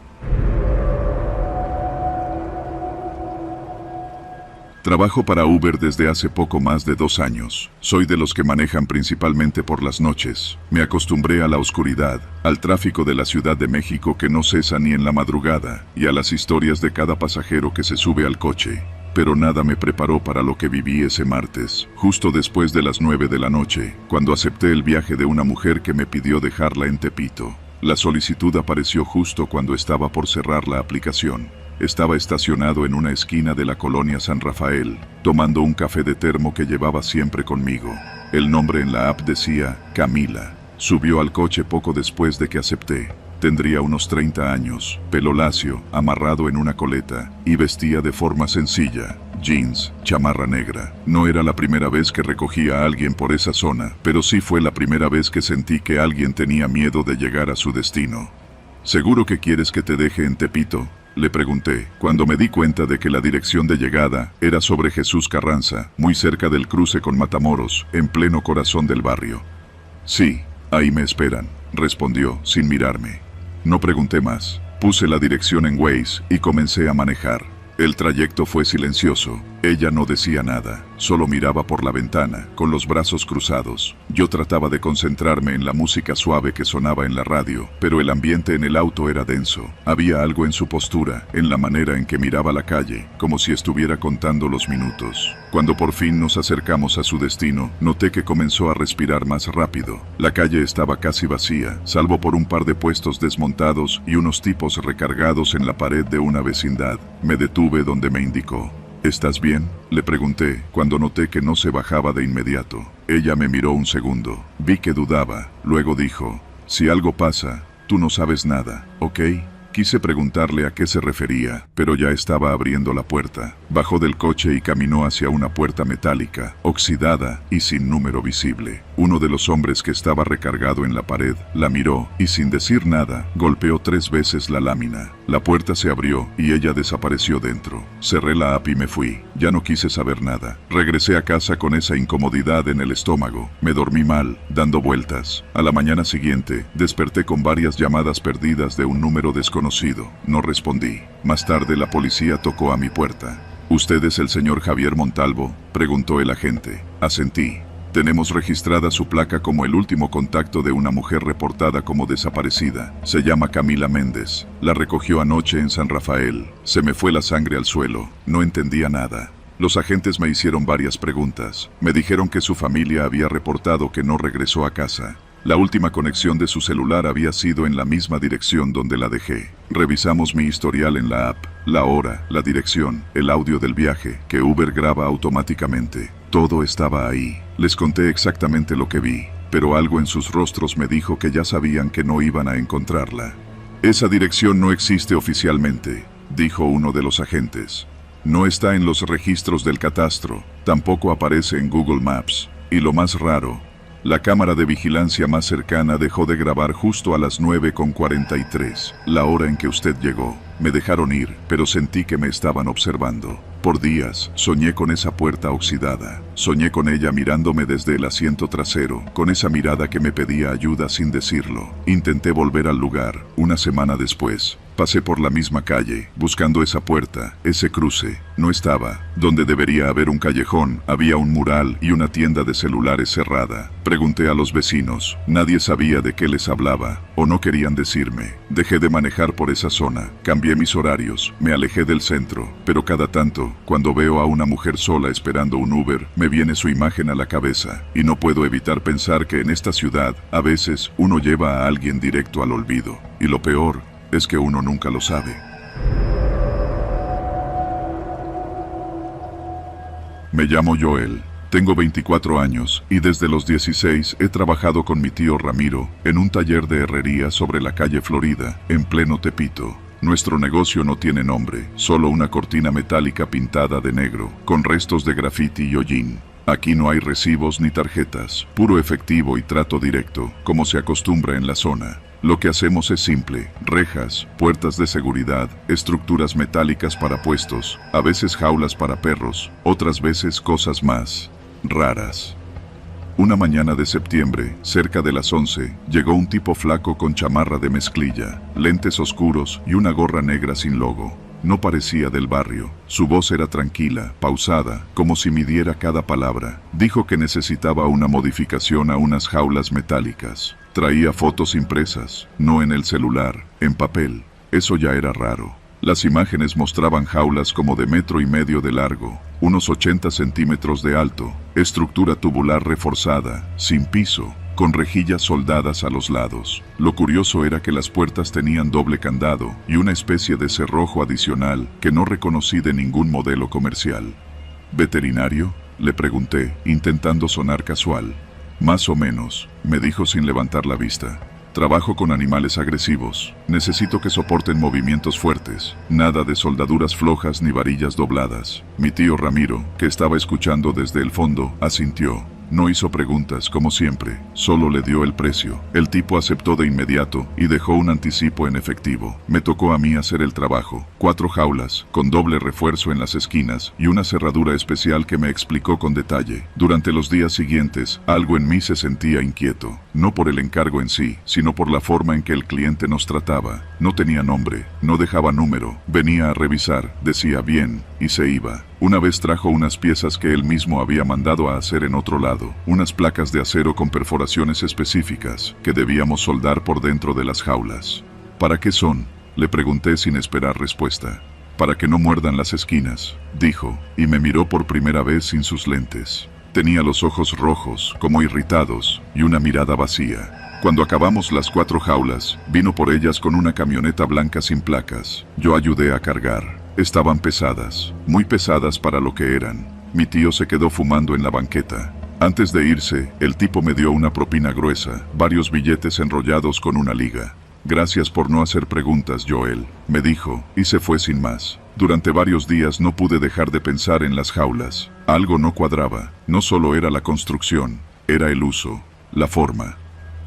Trabajo para Uber desde hace poco más de 2 años. Soy de los que manejan principalmente por las noches. Me acostumbré a la oscuridad, al tráfico de la Ciudad de México que no cesa ni en la madrugada, y a las historias de cada pasajero que se sube al coche. Pero nada me preparó para lo que viví ese martes, justo después de las 9 de la noche, cuando acepté el viaje de una mujer que me pidió dejarla en Tepito. La solicitud apareció justo cuando estaba por cerrar la aplicación. Estaba estacionado en una esquina de la colonia San Rafael, tomando un café de termo que llevaba siempre conmigo. El nombre en la app decía Camila. Subió al coche poco después de que acepté. Tendría unos 30 años, pelo lacio, amarrado en una coleta, y vestía de forma sencilla, jeans, chamarra negra. No era la primera vez que recogía a alguien por esa zona, pero sí fue la primera vez que sentí que alguien tenía miedo de llegar a su destino. ¿Seguro que quieres que te deje en Tepito?, le pregunté, cuando me di cuenta de que la dirección de llegada era sobre Jesús Carranza, muy cerca del cruce con Matamoros, en pleno corazón del barrio. Sí, ahí me esperan, respondió, sin mirarme. No pregunté más. Puse la dirección en Waze y comencé a manejar. El trayecto fue silencioso. Ella no decía nada, solo miraba por la ventana, con los brazos cruzados. Yo trataba de concentrarme en la música suave que sonaba en la radio, pero el ambiente en el auto era denso. Había algo en su postura, en la manera en que miraba la calle, como si estuviera contando los minutos. Cuando por fin nos acercamos a su destino, noté que comenzó a respirar más rápido. La calle estaba casi vacía, salvo por un par de puestos desmontados y unos tipos recargados en la pared de una vecindad. Me detuve donde me indicó. ¿Estás bien?, le pregunté, cuando noté que no se bajaba de inmediato. Ella me miró un segundo. Vi que dudaba. Luego dijo, si algo pasa, tú no sabes nada, ¿ok? Quise preguntarle a qué se refería, pero ya estaba abriendo la puerta. Bajó del coche y caminó hacia una puerta metálica, oxidada y sin número visible. Uno de los hombres que estaba recargado en la pared la miró y, sin decir nada, golpeó 3 veces la lámina. La puerta se abrió y ella desapareció dentro. Cerré la app y me fui. Ya no quise saber nada. Regresé a casa con esa incomodidad en el estómago. Me dormí mal, dando vueltas. A la mañana siguiente, desperté con varias llamadas perdidas de un número desconocido. No respondí. Más tarde la policía tocó a mi puerta. ¿Usted es el señor Javier Montalvo?, preguntó el agente. Asentí. Tenemos registrada su placa como el último contacto de una mujer reportada como desaparecida. Se llama Camila Méndez. La recogió anoche en San Rafael. Se me fue la sangre al suelo. No entendía nada. Los agentes me hicieron varias preguntas. Me dijeron que su familia había reportado que no regresó a casa. La última conexión de su celular había sido en la misma dirección donde la dejé. Revisamos mi historial en la app, la hora, la dirección, el audio del viaje, que Uber graba automáticamente. Todo estaba ahí. Les conté exactamente lo que vi, pero algo en sus rostros me dijo que ya sabían que no iban a encontrarla. Esa dirección no existe oficialmente, dijo uno de los agentes. No está en los registros del catastro, tampoco aparece en Google Maps. Y lo más raro, la cámara de vigilancia más cercana dejó de grabar justo a las 9:43, la hora en que usted llegó. Me dejaron ir, pero sentí que me estaban observando. Por días, soñé con esa puerta oxidada. Soñé con ella mirándome desde el asiento trasero, con esa mirada que me pedía ayuda sin decirlo. Intenté volver al lugar. Una semana después, pasé por la misma calle, buscando esa puerta, ese cruce. No estaba. Donde debería haber un callejón, había un mural y una tienda de celulares cerrada. Pregunté a los vecinos. Nadie sabía de qué les hablaba, o no querían decirme. Dejé de manejar por esa zona. Cambié mis horarios. Me alejé del centro. Pero cada tanto, cuando veo a una mujer sola esperando un Uber, me viene su imagen a la cabeza. Y no puedo evitar pensar que en esta ciudad, a veces, uno lleva a alguien directo al olvido. Y lo peor es que uno nunca lo sabe. Me llamo Joel. Tengo 24 años y desde los 16 he trabajado con mi tío Ramiro en un taller de herrería sobre la calle Florida, en pleno Tepito. Nuestro negocio no tiene nombre, solo una cortina metálica pintada de negro, con restos de grafiti y hollín. Aquí no hay recibos ni tarjetas, puro efectivo y trato directo, como se acostumbra en la zona. Lo que hacemos es simple: rejas, puertas de seguridad, estructuras metálicas para puestos, a veces jaulas para perros, otras veces cosas más raras. Una mañana de septiembre, cerca de las 11, llegó un tipo flaco con chamarra de mezclilla, lentes oscuros y una gorra negra sin logo. No parecía del barrio. Su voz era tranquila, pausada, como si midiera cada palabra. Dijo que necesitaba una modificación a unas jaulas metálicas. Traía fotos impresas, no en el celular, en papel. Eso ya era raro. Las imágenes mostraban jaulas como de 1,5 metros de largo, unos 80 centímetros de alto, estructura tubular reforzada, sin piso, con rejillas soldadas a los lados. Lo curioso era que las puertas tenían doble candado y una especie de cerrojo adicional que no reconocí de ningún modelo comercial. ¿Veterinario?, le pregunté, intentando sonar casual. Más o menos, me dijo sin levantar la vista. Trabajo con animales agresivos. Necesito que soporten movimientos fuertes. Nada de soldaduras flojas ni varillas dobladas. Mi tío Ramiro, que estaba escuchando desde el fondo, asintió. No hizo preguntas, como siempre, solo le dio el precio. El tipo aceptó de inmediato y dejó un anticipo en efectivo. Me tocó a mí hacer el trabajo. 4 jaulas, con doble refuerzo en las esquinas y una cerradura especial que me explicó con detalle. Durante los días siguientes, algo en mí se sentía inquieto. No por el encargo en sí, sino por la forma en que el cliente nos trataba. No tenía nombre, no dejaba número, venía a revisar, decía bien, y se iba. Una vez trajo unas piezas que él mismo había mandado a hacer en otro lado, unas placas de acero con perforaciones específicas, que debíamos soldar por dentro de las jaulas. ¿Para qué son?, le pregunté sin esperar respuesta. Para que no muerdan las esquinas, dijo, y me miró por primera vez sin sus lentes. Tenía los ojos rojos, como irritados, y una mirada vacía. Cuando acabamos las 4 jaulas, vino por ellas con una camioneta blanca sin placas. Yo ayudé a cargar. Estaban pesadas, muy pesadas para lo que eran. Mi tío se quedó fumando en la banqueta. Antes de irse, el tipo me dio una propina gruesa, varios billetes enrollados con una liga. Gracias por no hacer preguntas, Joel, me dijo, y se fue sin más. Durante varios días no pude dejar de pensar en las jaulas. Algo no cuadraba. No solo era la construcción, era el uso, la forma.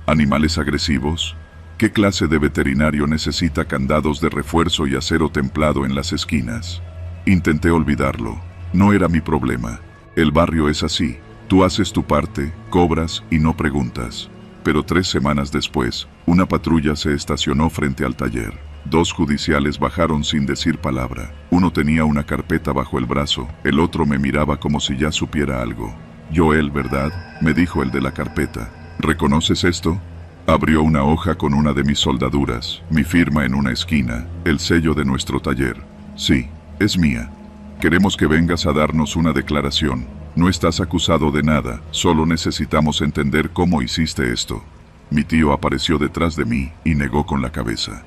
¿Animales agresivos? ¿Qué clase de veterinario necesita candados de refuerzo y acero templado en las esquinas? Intenté olvidarlo. No era mi problema. El barrio es así. Tú haces tu parte, cobras y no preguntas. Pero 3 semanas después, una patrulla se estacionó frente al taller. 2 judiciales bajaron sin decir palabra. Uno tenía una carpeta bajo el brazo, el otro me miraba como si ya supiera algo. Joel, ¿verdad?, me dijo el de la carpeta. ¿Reconoces esto? Abrió una hoja con una de mis soldaduras, mi firma en una esquina, el sello de nuestro taller. Sí, es mía. Queremos que vengas a darnos una declaración. No estás acusado de nada, solo necesitamos entender cómo hiciste esto. Mi tío apareció detrás de mí y negó con la cabeza.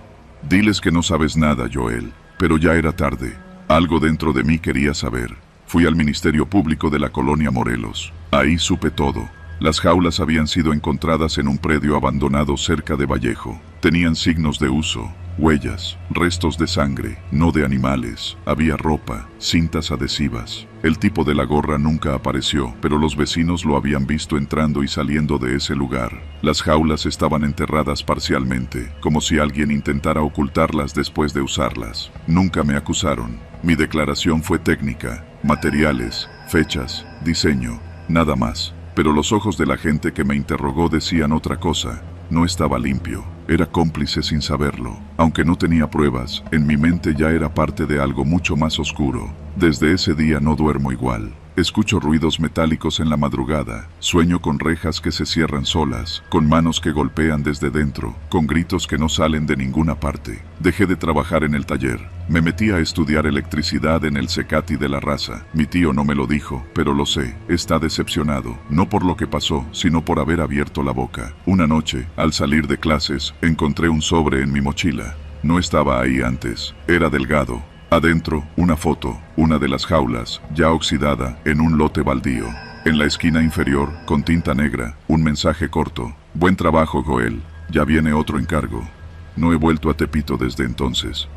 Diles que no sabes nada, Joel. Pero ya era tarde. Algo dentro de mí quería saber. Fui al Ministerio Público de la Colonia Morelos. Ahí supe todo. Las jaulas habían sido encontradas en un predio abandonado cerca de Vallejo. Tenían signos de uso, huellas, restos de sangre, no de animales. Había ropa, cintas adhesivas. El tipo de la gorra nunca apareció, pero los vecinos lo habían visto entrando y saliendo de ese lugar. Las jaulas estaban enterradas parcialmente, como si alguien intentara ocultarlas después de usarlas. Nunca me acusaron. Mi declaración fue técnica, materiales, fechas, diseño, nada más. Pero los ojos de la gente que me interrogó decían otra cosa. No estaba limpio. Era cómplice sin saberlo. Aunque no tenía pruebas, en mi mente ya era parte de algo mucho más oscuro. Desde ese día no duermo igual. Escucho ruidos metálicos en la madrugada. Sueño con rejas que se cierran solas, con manos que golpean desde dentro, con gritos que no salen de ninguna parte. Dejé de trabajar en el taller. Me metí a estudiar electricidad en el Cecati de la Raza. Mi tío no me lo dijo, pero lo sé. Está decepcionado, no por lo que pasó, sino por haber abierto la boca. Una noche, al salir de clases, encontré un sobre en mi mochila. No estaba ahí antes. Era delgado. Adentro, una foto, una de las jaulas, ya oxidada, en un lote baldío. En la esquina inferior, con tinta negra, un mensaje corto. Buen trabajo, Joel. Ya viene otro encargo. No he vuelto a Tepito desde entonces.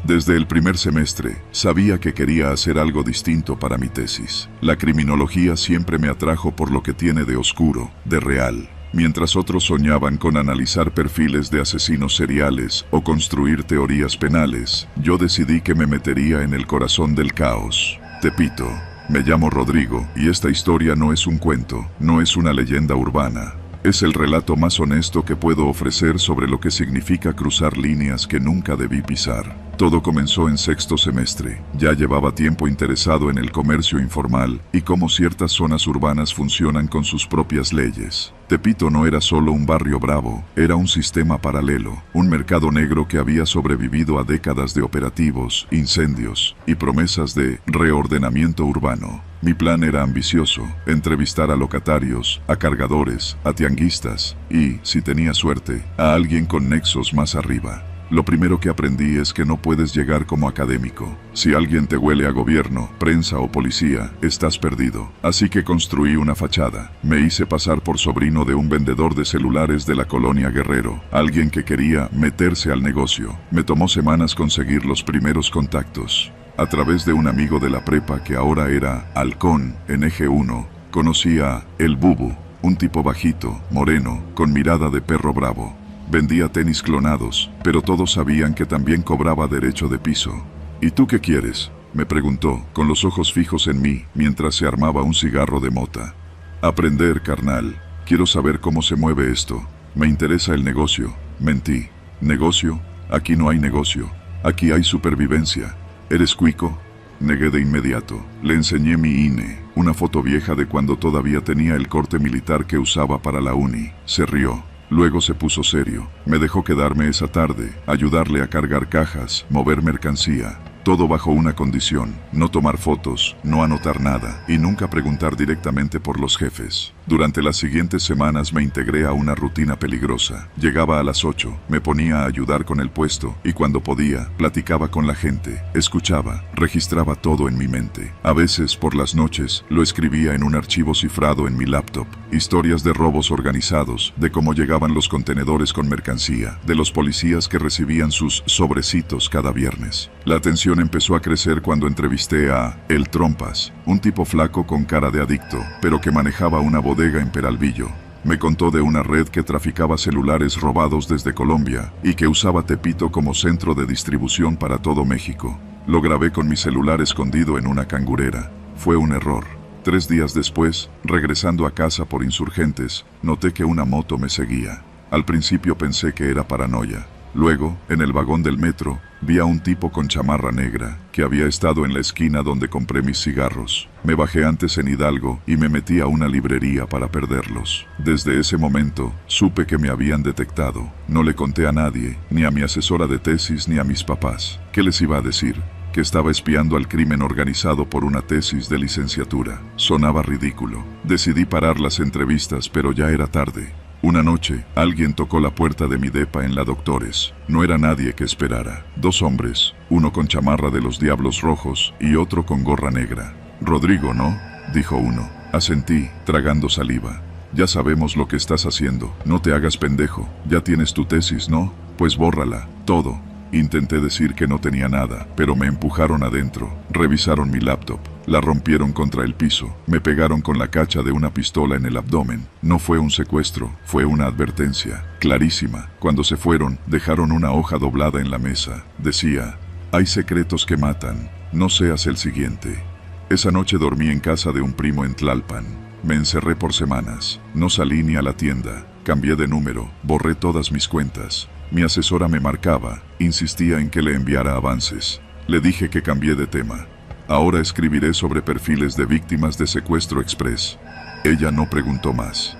Desde el primer semestre, sabía que quería hacer algo distinto para mi tesis. La criminología siempre me atrajo por lo que tiene de oscuro, de real. Mientras otros soñaban con analizar perfiles de asesinos seriales o construir teorías penales, yo decidí que me metería en el corazón del caos. Tepito. Me llamo Rodrigo, y esta historia no es un cuento, no es una leyenda urbana. Es el relato más honesto que puedo ofrecer sobre lo que significa cruzar líneas que nunca debí pisar. Todo comenzó en sexto semestre. Ya llevaba tiempo interesado en el comercio informal y cómo ciertas zonas urbanas funcionan con sus propias leyes. Tepito no era solo un barrio bravo, era un sistema paralelo, un mercado negro que había sobrevivido a décadas de operativos, incendios y promesas de reordenamiento urbano. Mi plan era ambicioso: entrevistar a locatarios, a cargadores, a tianguistas y, si tenía suerte, a alguien con nexos más arriba. Lo primero que aprendí es que no puedes llegar como académico. Si alguien te huele a gobierno, prensa o policía, estás perdido. Así que construí una fachada. Me hice pasar por sobrino de un vendedor de celulares de la colonia Guerrero, alguien que quería meterse al negocio. Me tomó semanas conseguir los primeros contactos. A través de un amigo de la prepa que ahora era halcón en Eje 1, conocí a El Bubu, un tipo bajito, moreno, con mirada de perro bravo. Vendía tenis clonados, pero todos sabían que también cobraba derecho de piso. ¿Y tú qué quieres?, me preguntó, con los ojos fijos en mí, mientras se armaba un cigarro de mota. Aprender, carnal. Quiero saber cómo se mueve esto. Me interesa el negocio. Mentí. ¿Negocio? Aquí no hay negocio. Aquí hay supervivencia. ¿Eres cuico? Negué de inmediato. Le enseñé mi INE, una foto vieja de cuando todavía tenía el corte militar que usaba para la uni. Se rió. Luego se puso serio. Me dejó quedarme esa tarde, ayudarle a cargar cajas, mover mercancía. Todo bajo una condición: no tomar fotos, no anotar nada y nunca preguntar directamente por los jefes. Durante las siguientes semanas me integré a una rutina peligrosa. Llegaba a las 8, me ponía a ayudar con el puesto y cuando podía, platicaba con la gente, escuchaba, registraba todo en mi mente. A veces, por las noches, lo escribía en un archivo cifrado en mi laptop. Historias de robos organizados, de cómo llegaban los contenedores con mercancía, de los policías que recibían sus sobrecitos cada viernes. La tensión empezó a crecer cuando entrevisté a El Trompas, un tipo flaco con cara de adicto, pero que manejaba una bodega en Peralvillo. Me contó de una red que traficaba celulares robados desde Colombia y que usaba Tepito como centro de distribución para todo México. Lo grabé con mi celular escondido en una cangurera. Fue un error. 3 días después, regresando a casa por Insurgentes, noté que una moto me seguía. Al principio pensé que era paranoia. Luego, en el vagón del metro, vi a un tipo con chamarra negra, que había estado en la esquina donde compré mis cigarros. Me bajé antes en Hidalgo y me metí a una librería para perderlos. Desde ese momento, supe que me habían detectado. No le conté a nadie, ni a mi asesora de tesis ni a mis papás. ¿Qué les iba a decir? Que estaba espiando al crimen organizado por una tesis de licenciatura. Sonaba ridículo. Decidí parar las entrevistas, pero ya era tarde. Una noche, alguien tocó la puerta de mi depa en la Doctores. No era nadie que esperara. 2 hombres, uno con chamarra de los Diablos Rojos y otro con gorra negra. «Rodrigo, ¿no?», dijo uno. Asentí, tragando saliva. «Ya sabemos lo que estás haciendo. No te hagas pendejo. Ya tienes tu tesis, ¿no? Pues bórrala. Todo». Intenté decir que no tenía nada, pero me empujaron adentro. Revisaron mi laptop. La rompieron contra el piso. Me pegaron con la cacha de una pistola en el abdomen. No fue un secuestro, fue una advertencia. Clarísima. Cuando se fueron, dejaron una hoja doblada en la mesa. Decía: «Hay secretos que matan. No seas el siguiente». Esa noche dormí en casa de un primo en Tlalpan. Me encerré por semanas. No salí ni a la tienda. Cambié de número. Borré todas mis cuentas. Mi asesora me marcaba. Insistía en que le enviara avances. Le dije que cambié de tema. Ahora escribiré sobre perfiles de víctimas de secuestro express. Ella no preguntó más.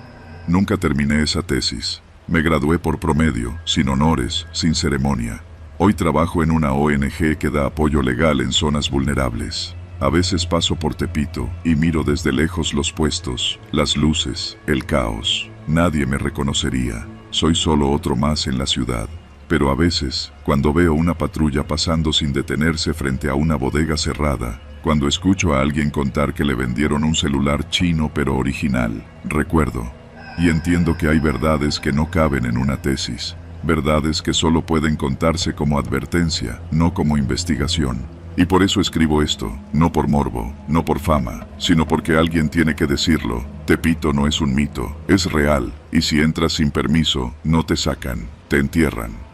Nunca terminé esa tesis. Me gradué por promedio, sin honores, sin ceremonia. Hoy trabajo en una ONG que da apoyo legal en zonas vulnerables. A veces paso por Tepito y miro desde lejos los puestos, las luces, el caos. Nadie me reconocería. Soy solo otro más en la ciudad. Pero a veces, cuando veo una patrulla pasando sin detenerse frente a una bodega cerrada, cuando escucho a alguien contar que le vendieron un celular chino pero original, recuerdo. Y entiendo que hay verdades que no caben en una tesis. verdades que solo pueden contarse como advertencia, no como investigación. Y por eso escribo esto, no por morbo, no por fama, sino porque alguien tiene que decirlo. Tepito no es un mito, es real, y si entras sin permiso, no te sacan, te entierran.